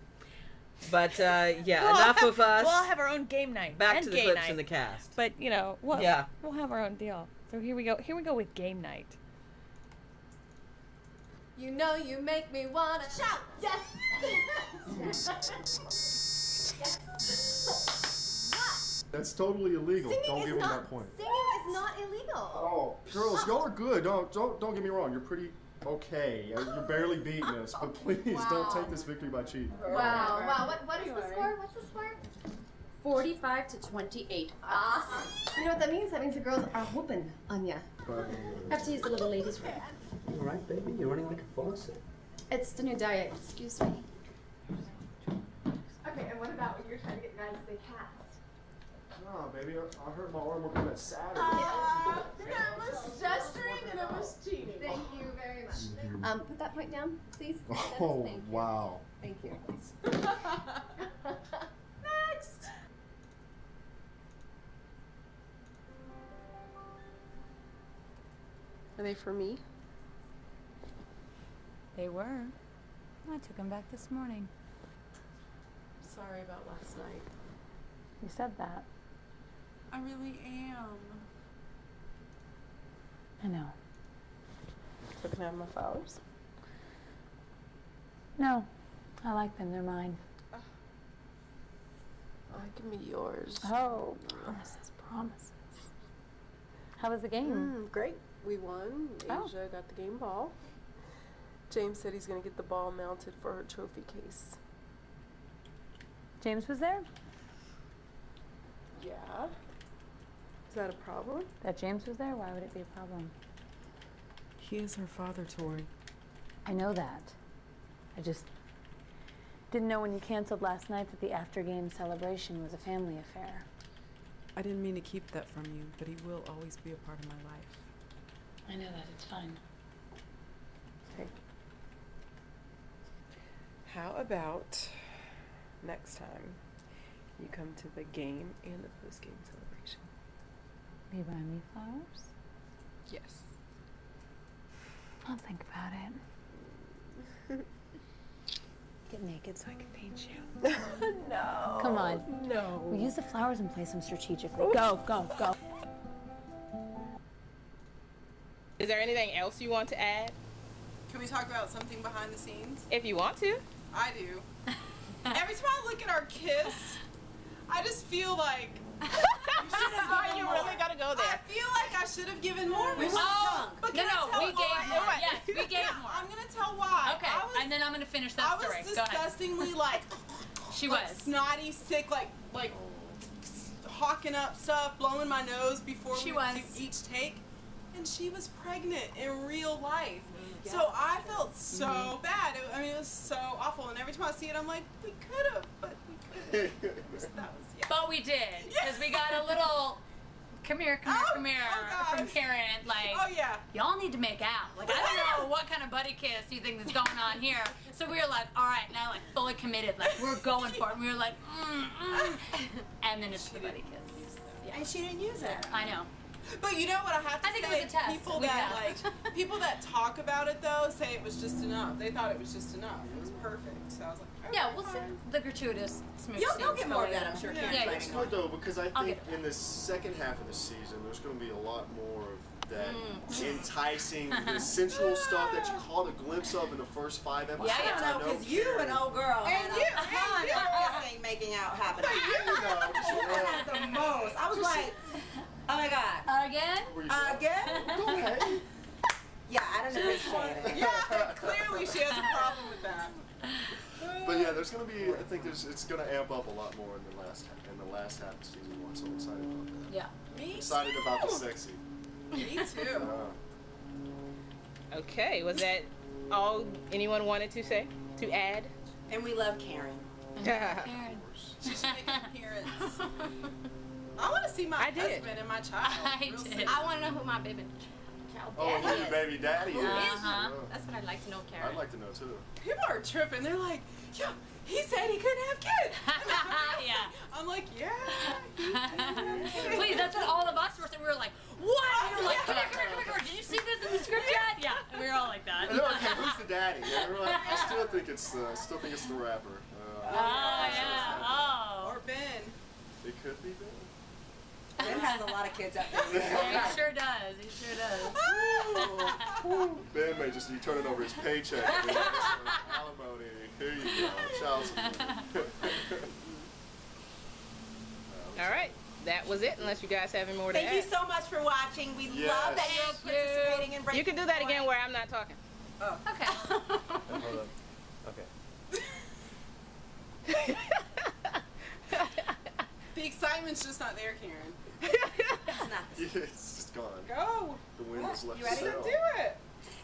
But We'll enough have, of us. We'll all have our own game night. Back and to the gay clips night. in the cast. But you know, we'll have our own deal. So here we go. Here we go with game night. You know you make me wanna shout. Yes. That's totally illegal. Singing Don't is give him not- that point. Singing is not illegal. Oh, girls, y'all are good. Don't get me wrong. You're pretty okay. You're barely beating us, but please don't take this victory by cheating. Wow. What is the score? What's the score? 45 to 28. Awesome. You know what that means? That means the girls are whooping on ya. Have to use the little ladies' room. All right, baby. You're running like a faucet. It's the new diet. Excuse me. Okay, and what about when you're trying to get guys to say cast? Oh, baby, I hurt my arm working that Saturday. It was gesturing and it was cheating. Thank you very much. Put that point down, please. Oh, Thank you. wow. Thank you. Next. Are they for me? They were. I took them back this morning. Sorry about last night. You said that. I really am. I know. So can I have my flowers? No, I like them. They're mine. Oh, give me yours. Oh, promises, promises. How was the game? Great. We won. Oh. Asia got the game ball. James said he's going to get the ball mounted for her trophy case. James was there? Yeah. Is that a problem? That James was there? Why would it be a problem? He is her father, Tori. I know that. I just didn't know when you canceled last night that the after-game celebration was a family affair. I didn't mean to keep that from you, but he will always be a part of my life. I know that. It's fine. Okay. How about next time you come to the game and the post-game celebration? Will you buy me flowers? Yes. I'll think about it. Get naked so I can paint you. No. Come on. No. We'll use the flowers and place them strategically. Go, go, go. Is there anything else you want to add? Can we talk about something behind the scenes? If you want to. I do. Every time I look at our kiss, I just feel like You really gotta go there. I feel like I should have given more. But No, can I tell we gave more. why? Yes, we gave more. I'm gonna tell why. Okay, and then I'm gonna finish that story. I was Go ahead. disgustingly like, She like was. snotty, sick, like hawking up stuff, blowing my nose before She we was. took each take. And she was pregnant in real life. So I felt so bad. It was so awful. And every time I see it, I'm like, we could have, but we couldn't. But we did, because we got a little, come here, from Karen, like, oh yeah, y'all need to make out. Like, I don't know what kind of buddy kiss you think is going on here. So we were like, all right, now like fully committed, like we're going for it. And we were like, and then it's the buddy kiss. Yeah. And she didn't use it. I know. But you know what I have to I think say? it was a test. People We that passed. people that talk about it though say it was just enough. They thought it was just enough. It was perfect. So I was like, okay, Yeah, we'll see the gratuitous smooch. You'll get more of that, I'm sure. Yeah, It's hard though because I I'll think get in the second half of the season there's going to be a lot more of that enticing, the sensual stuff that you caught a glimpse of in the first 5 episodes. Yeah, I know, because you and old girl And had you, a ton of kissing, making out happen. You know, had the most. I was like, oh my god. Again? Again? Yeah, I didn't appreciate it. Yeah, clearly she has a problem with that. But yeah, there's gonna be. I think it's gonna amp up a lot more in the last half of season 1. So I'm excited about that. Yeah. Me Excited too. about the sexy. Me too. Okay, was that all anyone wanted to say? To add? And we love Karen. She should make an appearance. I want to see my husband and my child. I did. I want to know who my baby child Oh, daddy who is. your baby daddy is? Uh-huh. That's what I'd like to know, Karen. I'd like to know too. People are tripping. They're like, yeah, he said he couldn't have kids. Yeah. I'm like, yeah. Please, that's what all of us were saying. We were like, what? And we were like, come here. Did you see this in the script yet? Yeah. And we were all like that. And they're like, hey, who's the daddy? And we're like, I still think it's the rapper. yeah. Oh. Or Ben. It could be Ben. Ben has a lot of kids out there. Yeah, he sure does. He sure does. Ben may just be turning over his paycheck. Alimony. Here you go. Child support. All right. That was it, unless you guys have any more to Thank add. you so much for watching. We Yes. love that you're participating in Breaking You can do that again where I'm not talking. Oh. Okay. Hold up. Okay. The excitement's just not there, Karen. It's not. Yeah, it's just gone. Go. The wind has left You the ready? sail. Do it.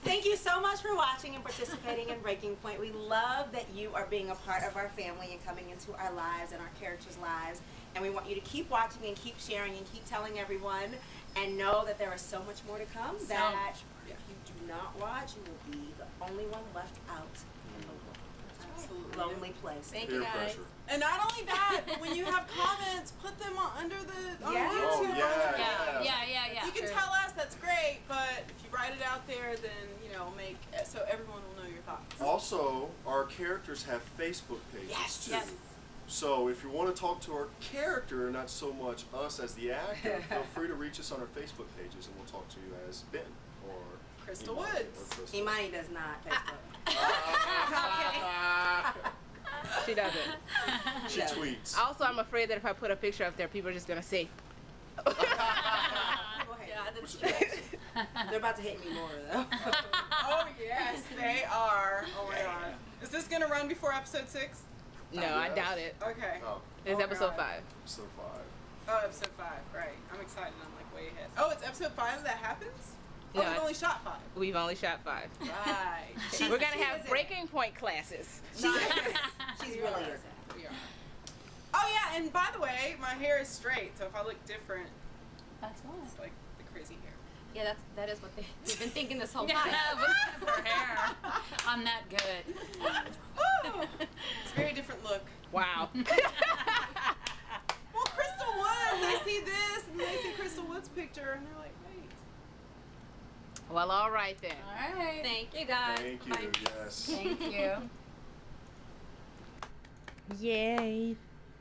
Thank you so much for watching and participating in Breaking Point. We love that you are being a part of our family and coming into our lives and our characters' lives. And we want you to keep watching and keep sharing and keep telling everyone. And know that there is so much more to come. That if you do not watch, you will be the only one left out in the world. Absolutely. Lonely place. Thank you guys. And not only that, but when you have comments, put them under the on Yeah. YouTube. Oh, Yeah. You can tell us, that's great, but if you write it out there, then make so everyone will know your thoughts. Also, our characters have Facebook pages too. So if you want to talk to our character, not so much us as the actor, feel free to reach us on our Facebook pages, and we'll talk to you as Ben or Crystal Imani Woods. or Crystal. Imani does not Facebook. She doesn't. She tweets. Also, I'm afraid that if I put a picture up there, people are just gonna say, Yeah, that's true. They're about to hate me more though. Oh yes, they are. Oh my god. Is this gonna run before episode 6? "No, I doubt it." Okay. It's Oh, episode God. 5. Episode 5. Oh, episode 5. Right. I'm excited. I'm like way ahead. Oh, it's episode 5 that happens? Oh, No, we've only shot 5. We've only shot 5. Right. We're gonna have breaking point classes. She's really is. We are. Oh yeah, and by the way, my hair is straight, so if I look different, That's why. it's like the crazy hair. Yeah, that is what they've been thinking this whole Yeah, time. look at her hair. I'm that good. Oh, it's a very different look. Wow. Well, Crystal Woods, they see this and they see Crystal Woods' picture and they're like, wait. Well, all right then. All right. Thank you guys. Thank you. Bye. Yes. Thank you. Yay.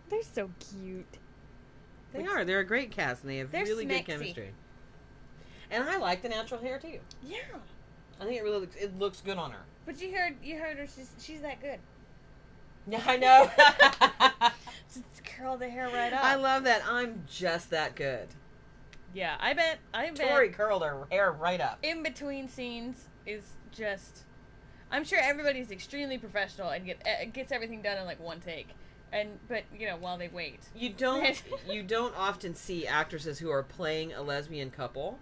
They're so cute. They are. They're a great cast, and they have They're really good smexy. chemistry. And I like the natural hair too. Yeah. I think it looks good on her. But you heard her. She's that good. Yeah, I know. Just curl the hair right up. I love that. I'm just that good. Yeah, I bet. Tori curled her hair right up. In between scenes is just. I'm sure everybody's extremely professional and gets everything done in like one take. But while they wait, You don't often see actresses who are playing a lesbian couple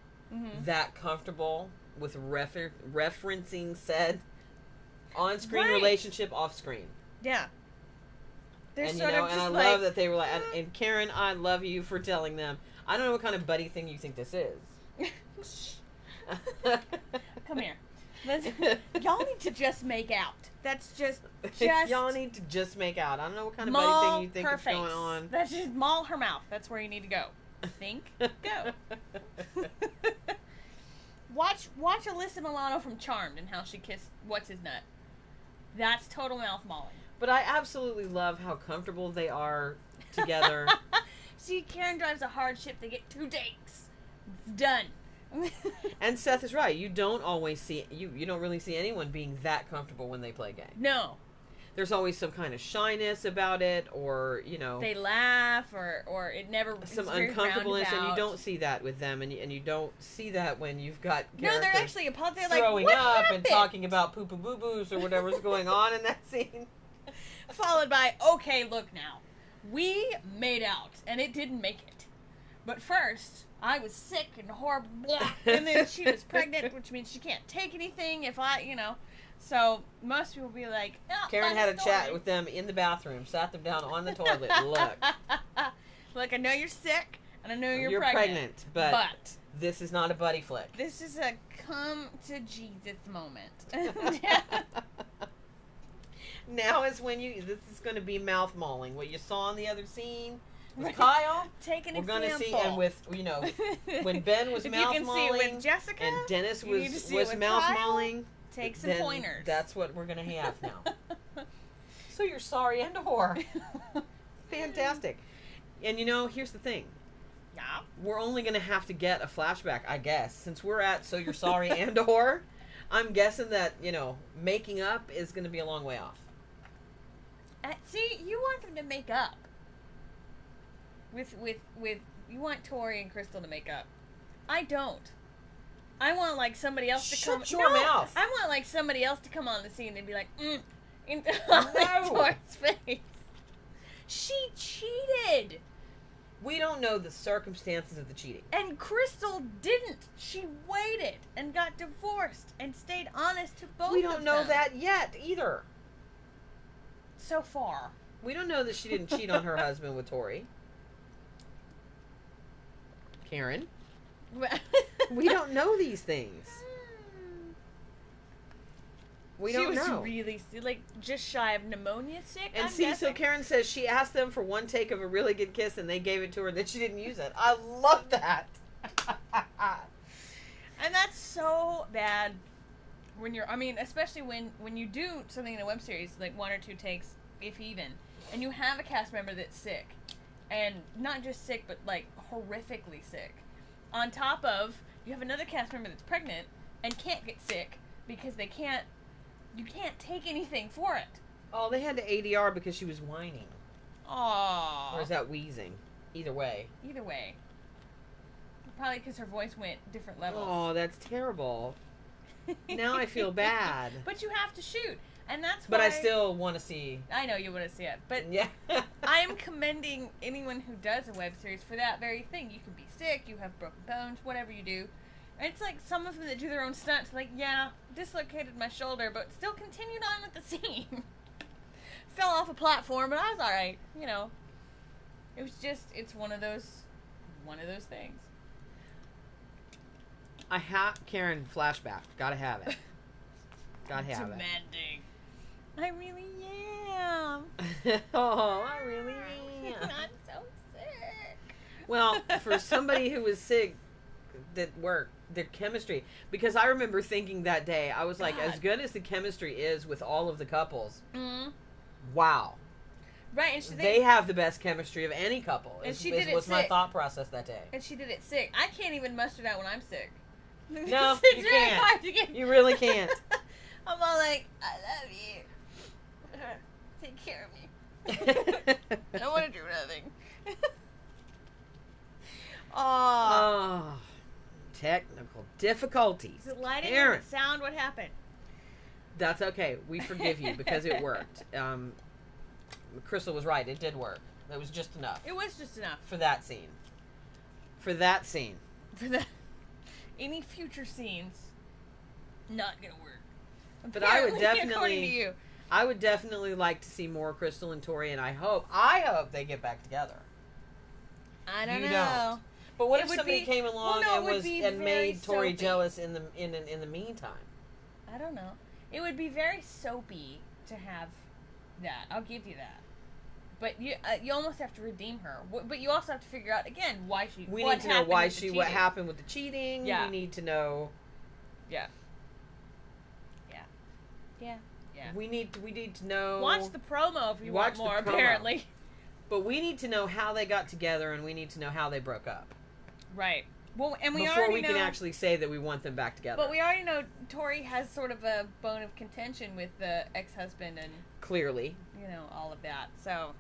that comfortable with referencing said on-screen Right. relationship off-screen. Yeah. They're And sort of and just I like, love that they were like, and Karen, I love you for telling them. I don't know what kind of buddy thing you think this is. Come here. Y'all need to just make out. That's just Y'all need to just make out. I don't know what kind of maul buddy thing you think her is face. going on. That's just maul her mouth. That's where you need to go. Think, go. Watch Alyssa Milano from Charmed and how she kissed what's his nut. That's total mouth mauling. But I absolutely love how comfortable they are together. See, Karen drives a hard ship. They get 2 takes. It's done. And Seth is right. You don't always see you don't really see anyone being that comfortable when they play gay. No. There's always some kind of shyness about it, or They laugh, or it never. some it's very uncomfortableness, and you roundabout. don't see that with them, and you don't see that when you've got No, they're characters actually appalled. They're like, throwing what up happened? and talking about poo poo boo boos or whatever's going on in that scene. Followed by, okay, look now. We made out, and it didn't make it. But first, I was sick and horrible, and then she was pregnant, which means she can't take anything if So, most people be like, oh, Karen fun had a story. chat with them in the bathroom, sat them down on the toilet. Look, I know you're sick, and I know you're pregnant, but this is not a buddy flick. This is a come to Jesus moment. Now is when this is going to be mouth mauling. What you saw in the other scene with Kyle, Take an we're going to see, example. and with when Ben was If mouth you can mauling, see it with Jessica, and Dennis you need to see it was with mouth Kyle. mauling. Take some then pointers. That's what we're going to have now. So you're sorry and a whore. Fantastic. And here's the thing. Yeah. We're only going to have to get a flashback, I guess, since we're at so you're sorry and a whore. I'm guessing that making up is going to be a long way off. See, you want them to make up. With you want Tori and Crystal to make up. I don't. I want like somebody else to come. Shut your mouth. I want like somebody else to come on the scene and be like, No. Tori's face. She cheated. We don't know the circumstances of the cheating. And Crystal didn't. She waited and got divorced and stayed honest to both of them. We don't know that yet either. So far. We don't know that she didn't cheat on her husband with Tori. Karen. We don't know these things. We don't know. She was really like just shy of pneumonia sick. And I'm see, guessing. so Karen says she asked them for one take of a really good kiss, and they gave it to her. That she didn't use it. I love that. And that's so bad when you're. I mean, especially when you do something in a web series, like 1 or 2 takes, if even, and you have a cast member that's sick, and not just sick, but like horrifically sick. On top of, you have another cast member that's pregnant and can't get sick because they can't. You can't take anything for it. Oh, they had to ADR because she was whining. Aww. Or is that wheezing? Either way. Either way. Probably because her voice went different levels. Oh, that's terrible. Now I feel bad. But you have to shoot. And that's But why... I still want to see... I know you want to see it. But yeah. I am commending anyone who does a web series for that very thing. You can be sick, you have broken bones, whatever you do. And it's like some of them that do their own stunts, like, yeah, dislocated my shoulder, but still continued on with the scene. Fell off a platform, but I was alright, you know. It was just, it's one of those things. I have Karen flashback. Gotta have it. Gotta have Demanding. I really am. it. Oh, I really am. I'm so sick. Well, for somebody who was sick, that worked. Their chemistry, because I remember thinking that day, I was like, as good as the chemistry is with all of the couples, wow, right? And they have the best chemistry of any couple. And she did it was my sick. thought process that day. And she did it sick. I can't even muster that when I'm sick. No, It's you really hard to can't. get- You really can't. I'm all like, I love you. Take care of me. I don't want to do nothing. Oh. Technical difficulties. Is it lighting Aaron. or is it sound? What happened? That's okay. We forgive you because it worked. Crystal was right. It did work. That was just enough. It was just enough. For that scene. For that scene. For that. Any future scenes, not gonna work. But I would Apparently, according to definitely, you. I would definitely like to see more Crystal and Tori, and I hope they get back together. I don't You know. don't. But what It if would somebody be- came along well, no, it and would was be and very made Tori soapy. jealous in the meantime? I don't know. It would be very soapy to have that. I'll give you that. But you almost have to redeem her. But you also have to figure out again why she. We what need to know happened why with the what cheating. happened with the cheating. Yeah. We need to know. Yeah. Yeah. Yeah. Yeah. We need to know. Watch the promo if you want Watch the more. promo. Apparently. But we need to know how they got together, and we need to know how they broke up. Right. Well, and we before already we know, can actually say that we want them back together. But we already know Tori has sort of a bone of contention with the ex-husband and Clearly. you know all of that. So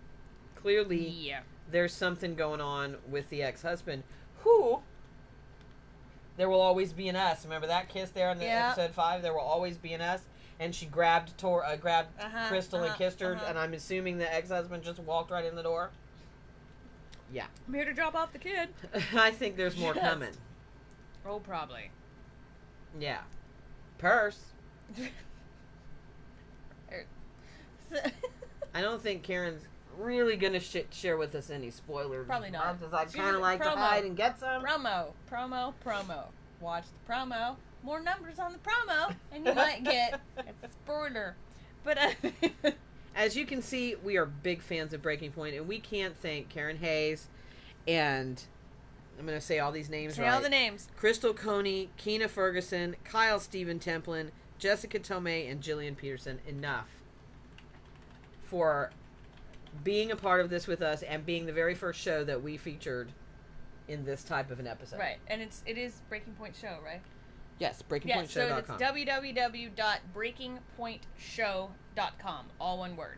Clearly, yeah. There's something going on with the ex-husband who there will always be an us. Remember that kiss there in the episode 5? There will always be an us. And she grabbed Crystal and kissed her, and I'm assuming the ex-husband just walked right in the door. Yeah. I'm here to drop off the kid. I think there's more Yes. coming. Oh, probably. Yeah. Purse. I don't think Karen's really going to share with us any spoilers. Probably not. Because I She's kind a of like to promo. hide and get some. Promo. Watch the promo. More numbers on the promo, and you might get a spoiler. But as you can see, we are big fans of Breaking Point, and we can't thank Karen Hayes and I'm going to say all these names Say right. all the names. Crystal Coney, Keena Ferguson, Kyle Stephen Templin, Jessica Tomei, and Jillian Peterson enough for being a part of this with us and being the very first show that we featured in this type of an episode. Right, and it is Breaking Point Show, right? Yes, So breakingpointshow.com. it's www.breakingpointshow.com. All one word.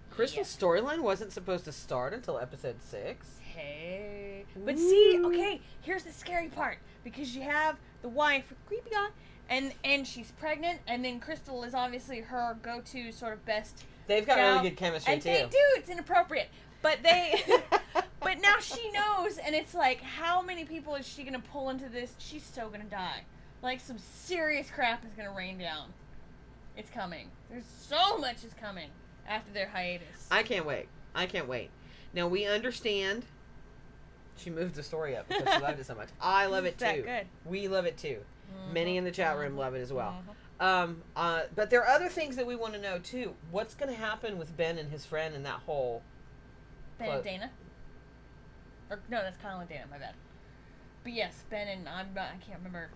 Crystal's storyline wasn't supposed to start until episode 6. Hey. But see, okay, here's the scary part. Because you have the wife, creepy guy, and she's pregnant, and then Crystal is obviously her go-to sort of best They've got gal. really good chemistry, and too. they do. It's inappropriate. But they... But now she knows, and it's like, how many people is she gonna pull into this? She's so gonna die. Like, some serious crap is gonna rain down. It's coming. There's so much is coming after their hiatus. I can't wait. Now, we understand. She moved the story up because she loved it so much. I love it too. That good. We love it too. Many in the chat room love it as well. But there are other things that we want to know too. What's going to happen with Ben and his friend and that whole... Ben and Dana? Or, no, that's Kyle and Dana, my bad. But yes, Ben and... I can't remember.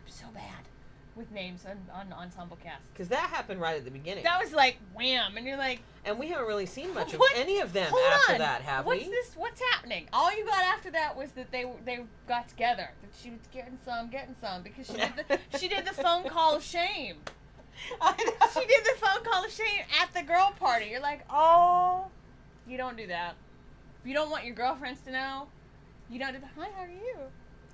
I'm so bad with names on Ensemble Cast. Because that happened right at the beginning. That was like, wham, and you're like... And we haven't really seen much of any of them after that, have we? What's happening? All you got after that was that they got together. That she was getting some, because she did the phone call of shame. She did the phone call of shame at the girl party. You're like, oh, you don't do that. If you don't want your girlfriends to know, you don't do that. Hi, how are you?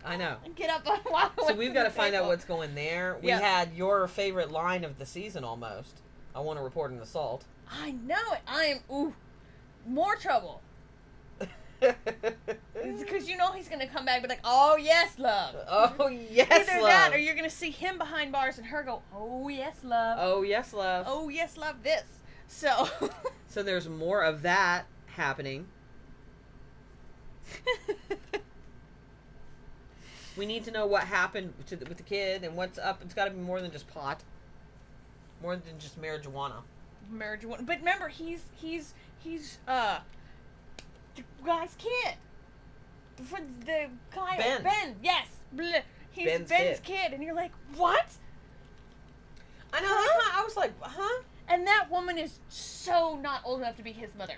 I know. And get up on walk. So we've got to find out what's going there. We had your favorite line of the season almost. I want to report an assault. I know it. I am, more trouble. Because you know he's going to come back and be like, oh, yes, love. Oh, yes, Either love. that or you're going to see him behind bars and her go, oh, yes, love. Oh, yes, love. Oh, yes, love this. So. So there's more of that happening. We need to know what happened with the kid and what's up. It's got to be more than just pot. More than just marijuana. But remember, he's the guy's kid. For the guy, Ben, yes. Bleh. He's Ben's kid. And you're like, what? I know. Huh? I was like, huh? And that woman is so not old enough to be his mother.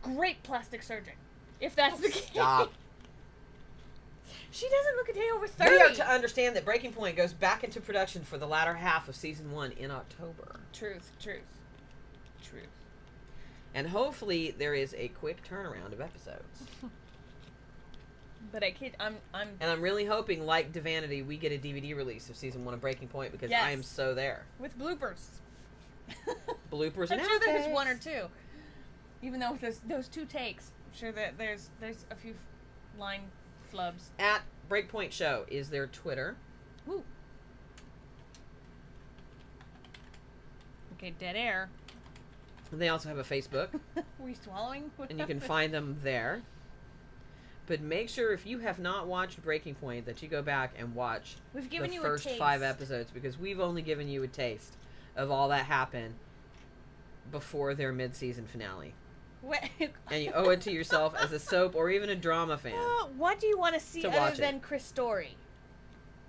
Great plastic surgeon. If that's the case. Stop. She doesn't look a day over 30. We are to understand that Breaking Point goes back into production for the latter half of season 1 in October. Truth. And hopefully there is a quick turnaround of episodes. But I'm really hoping, like Divinity, we get a DVD release of season 1 of Breaking Point because I am so there. With bloopers. Bloopers I'm and sure outtakes. there's one or two. Even though those 2 takes, I'm sure that there's a few line flubs. At Breakpoint Show is their Twitter. Ooh. Okay, dead air. They also have a Facebook. Were you swallowing? And you can find them there. But make sure if you have not watched Breaking Point that you go back and watch the first 5 episodes because we've only given you a taste of all that happened before their mid-season finale. And you owe it to yourself as a soap or even a drama fan. What do you want to see other than Chris Story?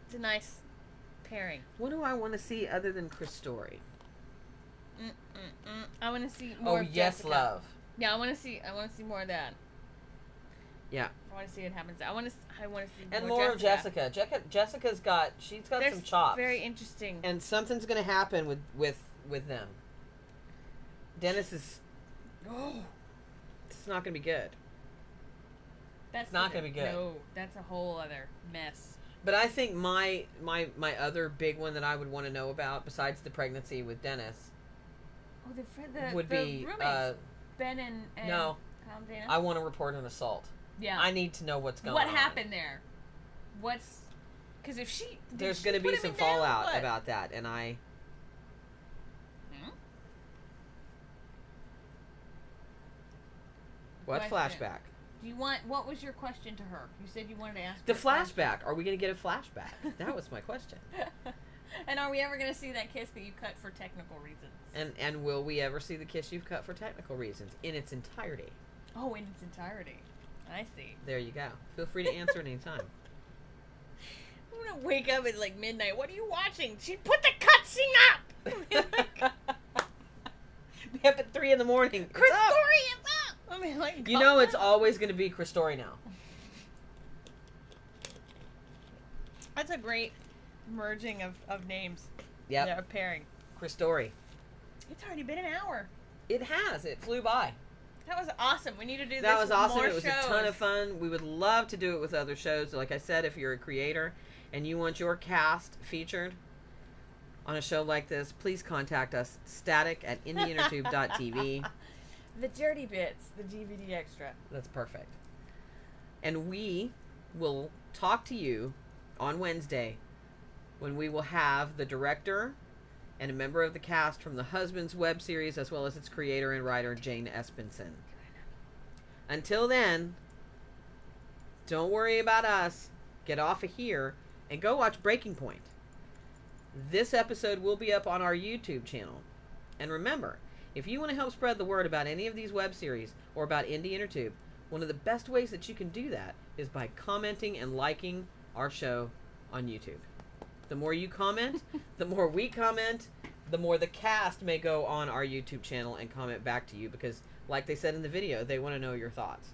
It's a nice pairing. What do I want to see other than Chris Story? I want to see more. Oh, of yes, Jessica. love. Yeah, I want to see more of that. Yeah. I want to see what happens. I want to see and more of Jessica. Jessica's got some chops. Very interesting. And something's going to happen with them. Dennis is. It's not going to be good. That's not going to be good. No, that's a whole other mess. But I think my other big one that I would want to know about, besides the pregnancy with Dennis, would be roommates. Ben and no. Kyle and Dana. I want to report an assault. Yeah. I need to know what's going on. What happened there? Because if there's going to be some fallout about that, and I. What flashback? Do you want? What was your question to her? You said you wanted to ask. The flashback. Are we going to get a flashback? That was my question. And are we ever going to see that kiss that you cut for technical reasons? And will we ever see the kiss you've cut for technical reasons in its entirety? Oh, in its entirety. I see. There you go. Feel free to answer at any time. I'm going to wake up at like midnight. What are you watching? She put the cutscene up! Be up at 3 in the morning. Chris Story is up! I mean, like, you know it's always going to be Chris Story now. That's a great merging of names. Yeah. They're pairing. Chris Story. It's already been an hour. It has. It flew by. That was awesome. We need to do this. That was awesome. More it was shows. A ton of fun. We would love to do it with other shows. Like I said, if you're a creator and you want your cast featured on a show like this, please contact us. Static@indieintertube.tv. The dirty bits, the DVD extra. That's perfect. And we will talk to you on Wednesday when we will have the director and a member of the cast from The Husbands web series, as well as its creator and writer, Jane Espenson. Until then, don't worry about us. Get off of here and go watch Breaking Point. This episode will be up on our YouTube channel. And remember, if you want to help spread the word about any of these web series or about Indie Intertube, one of the best ways that you can do that is by commenting and liking our show on YouTube. The more you comment, the more we comment, the more the cast may go on our YouTube channel and comment back to you, because like they said in the video, they want to know your thoughts.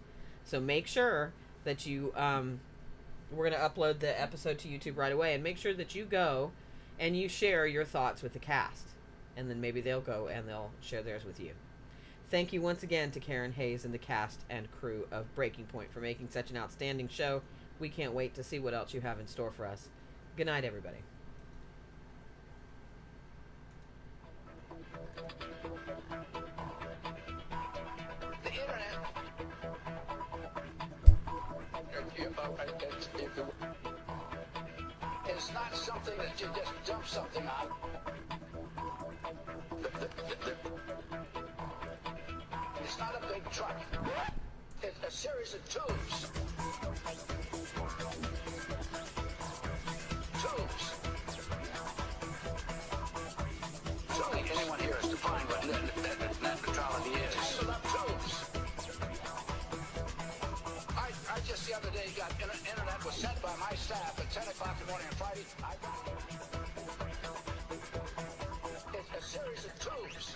So make sure that you, we're going to upload the episode to YouTube right away, and make sure that you go and you share your thoughts with the cast. And then maybe they'll go and they'll share theirs with you. Thank you once again to Karen Hayes and the cast and crew of Breaking Point for making such an outstanding show. We can't wait to see what else you have in store for us. Good night, everybody. The internet. It's not something that you just dump something on. It's not a big truck. It's a series of tubes. Tubes. Surely anyone here has defined what net neutrality is. Tangled up tubes. I just the other day got internet was sent by my staff at 10 o'clock in the morning on Friday. It's a series of tubes.